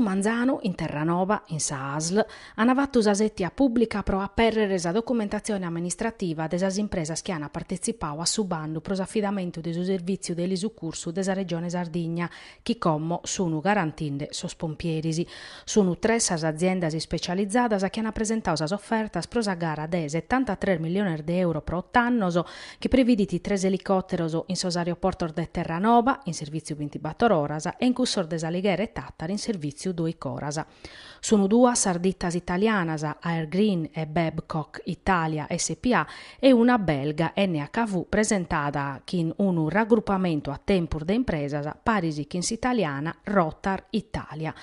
Manzano, in Terranova, in Saasl, hanno fatto usasettia pubblica pro apperrere la documentazione amministrativa delle imprese che hanno partecipato a subando pro affidamento del servizio dell'isucurso della regione Sardegna, che come sono garantinde sospomperisi. Sono 3 aziende specializzate che hanno presentato le offerte pro la gara di 73 milioni di euro pro 8 anni, che prevediti 3 elicotteri in sos aeroporto de Terranova, in servizio 24 ore, e in cursor des Alighiere e Tattari in servizio 2 ore. Sono 2 sardittas italianas, Air Green e Babcock Italia SPA, e una belga NHV presentata in un raggruppamento a tempur de impresas parisi che in italiana Rotar Italia.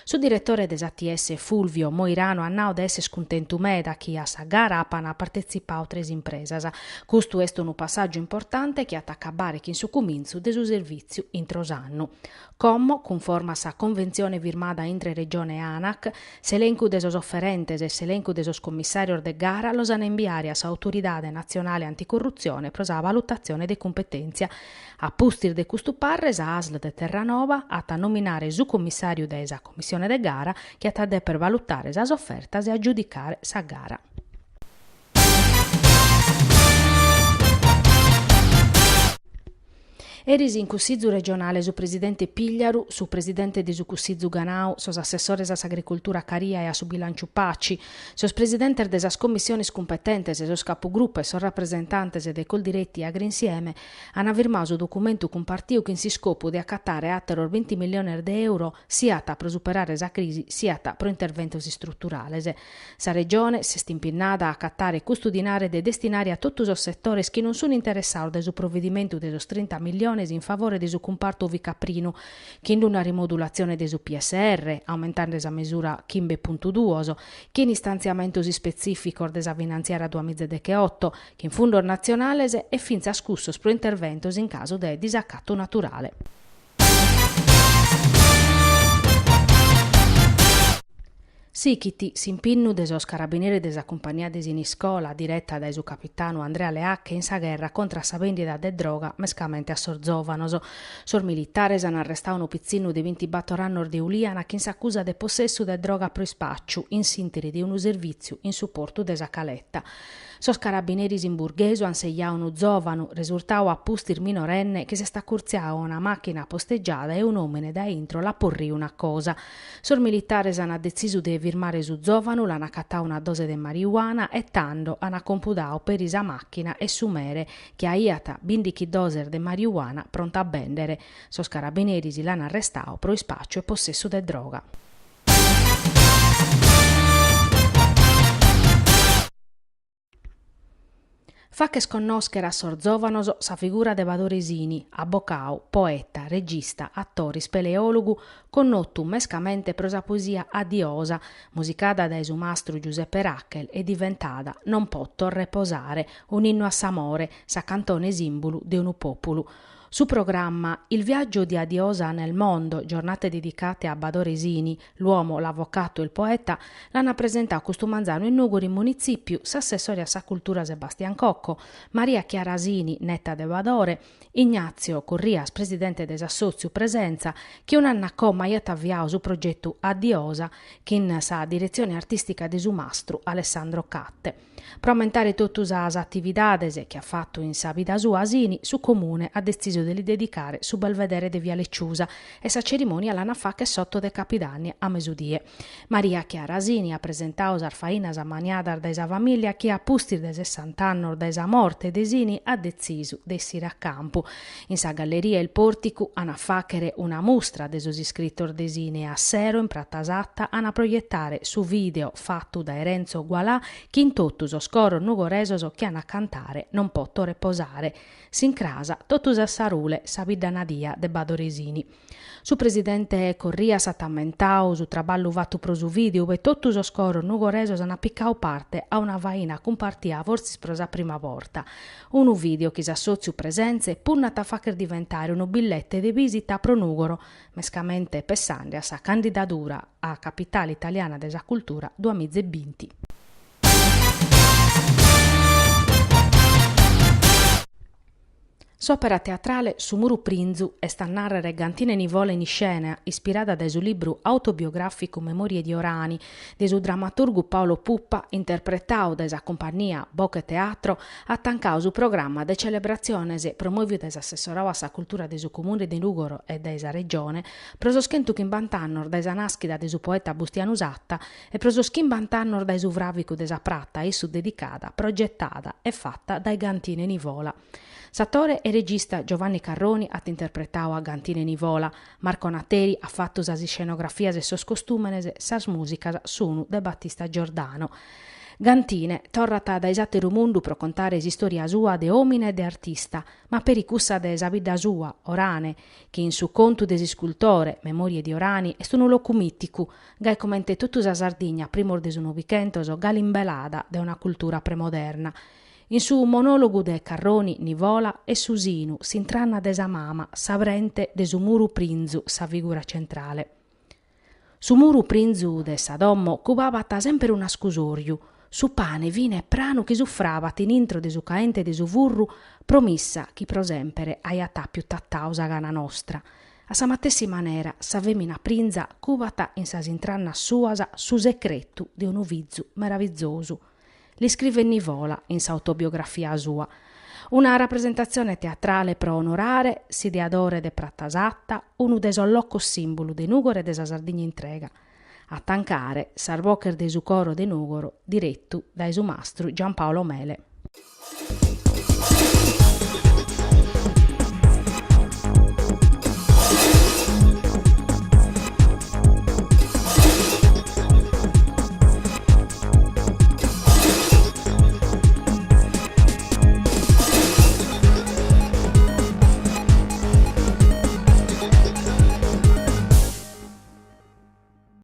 Su direttore des ATS Fulvio Moirano annao de esse scontento meda che a sa gara ha partecipato 3 impresas. Questo è un passaggio importante che attacca a in su cominzo de su servizio introsanno. Como, conforma sa convenzione firmata intre regione ANAC, s'elenco de sos offerentes e s'elenco de sos commissarios de gara los han inviari a sa autoridade nazionale anticorruzione pro sa valutazione de competenza. A pustir de custu parres a ASL de Terranova a nominare su commissario de sa commissione de gara che ha de per valutare sa offertas e aggiudicare sa gara. Eris in Cussizzu regionale su presidente Pigliaru, su presidente di su Cussizzu Ganau, sos assessores a agricoltura Caria e a su bilancio Paci, sos presidente de sas commissiones competentes e sos capogruppo e sos rappresentantes de coldiretti agrinsieme hanno firmato su documento compartiu che in si scopo di accattare atteror 20 milioni di euro sia pro superare sa crisi sia pro interventos strutturales. Sa regione si stimpinata a accattare custodinare de destinare a tutti os settores che non sono interessati de su provvedimento de sos 30 milioni in favore di su comparto ovicaprino, che in una rimodulazione di su PSR, aumentando esa misura Kimbe.2, che in stanziamento specifico desa finanziaria 2018, che in fondo nazionale e finza scussos pro interventos in caso di disaccatto naturale. Sichiti s'impinnu de sos carabinieri de sa compagnia de Siniscola, diretta da su capitano Andrea Leacche, in sa guerra contra sa vendita de droga mescamente a Sorzovanos. Sor militares han arrestato un pizzino di 24 anni di Uliana che s'accusa de possesso de droga pro spacciu, in sintiri di un servizio in supporto de sa caletta. Sos carabinieri in Burgheso han segliato un giovane, risultato a pustir minorenne che si sta curziando una macchina posteggiata e un uomo da intro la porrì una cosa. Sor militares hanno deciso di firmare su giovane, l'hanno accattato una dose di marijuana e tanto hanno compudato per isa macchina e su mere che a iata bindichi doser di marijuana pronta a vendere. Sos carabinieri si l'hanno arrestato pro spaccio e possesso de droga. Fa che sconnoscere a Sorzovanos sa figura de Vadoresini, avvocao, poeta, regista, attore, speleologu, connottu mescamente pro sa poesia adiosa, musicata da su mastro Giuseppe Racchel e diventata Non potto reposare, un inno a s'amore, sa cantone simbolo de unu populu. Su programma Il viaggio di Adiosa nel mondo, giornate dedicate a Badoresini, l'uomo, l'avvocato e il poeta, l'hanno presentato questo Manzano in Nuguri municipio, s'assessore a sa cultura Sebastian Cocco, Maria Chiarasini, netta de Badore, Ignazio Corrias, presidente dell'Assozio Presenza, che un anno come ha avviato su progetto Adiosa, che in sa direzione artistica de su mastro Alessandro Catte. Per aumentare tutte le attività che ha fatto in sa vita sua Asini, su comune ha deciso di dedicare su Belvedere de Via Lecciusa e sa cerimonia l'hanno fatta sotto de Capidani a mesudie. Maria Chiara Asini ha presentato sarfainas a maniadar da sa famiglia che a pustir de 60 anni da sa morte de Asini ha deciso di essere a campo. In sa galleria Il Portico hanno facchere una mostra de sos iscrittori de Asini a Sero in Prattasatta hanno proiettare su video fatto da Renzo Gualà che in tutto so scoro nugoresoso che hanno a cantare Non potto reposare. S'incrasa totus a sarule sa bidanadia de Badoresini. Su presidente Corria sa tammentau su traballu fatto pro su video e totus so scoro nugoresos hanno appiccau parte a una vaina compartia forse pro sa prima volta. Unu video che s'assozio presenze punnata a facer diventare un billette de visita pro Nugoro, mescamente pessande a sa candidatura a capitale italiana de sa cultura 2020. S'opera teatrale Su muru prinzu est a narrere Gantine Nivola in scena, ispirata da su libro autobiografico Memorie di Orani, de su drammaturgu Paolo Puppa, interpretau da sa compagnia Boche Teatro, attancau su programma de celebrazione promoviu assessorau a sa cultura de su comune di Nugoro e de sa regione, prososchentu chimbantannor da sa naschida de su poeta Bustianu Satta e prososchimbantanor da su vravicu de sa pratta, issu dedicata, progettata e fatta dai Gantine Nivola. S'attore e regista Giovanni Carroni ha interpretato a Gantine Nivola, Marco Nateri ha fatto sas scenografias e sos costumenes, sas musicas sono de Battista Giordano. Gantine torrata da esateru mundu pro contare s'istoria sua de omine e de artista, ma per i cussa de sa vida sua, Orane, che in su contu de scultore, Memorie di Orani, est unu locu miticu, gai comente tutto sa Sardigna, primor de su Novichentos, galimbelada de una cultura premoderna. In su monologu de Carroni, Nivola e Susinu s'intranna de sa mama, sabrente de su muru prinzu, sa figura centrale. Su muru prinzu de sa dommo cubavat sempre un ascusoriu, su pane, vine e pranu chi suffravat in intro de su caente de su furru, promissa chi prosempere aiatà più tattau sa gana nostra. A sa matessi manera sa femina prinza cubat in sa s'intranna suasa su secretu de unu vizu meravizzosu. Li scrive Nivola in sa autobiografia sua. Una rappresentazione teatrale pro onorare si deadore de prattasatta, unu de sollocco simbolo de Nugoro e de sa Sardigna intrega. A tancare s'arbocher de su coro de Nugoro, diretto dai su mastru Giampaolo Mele.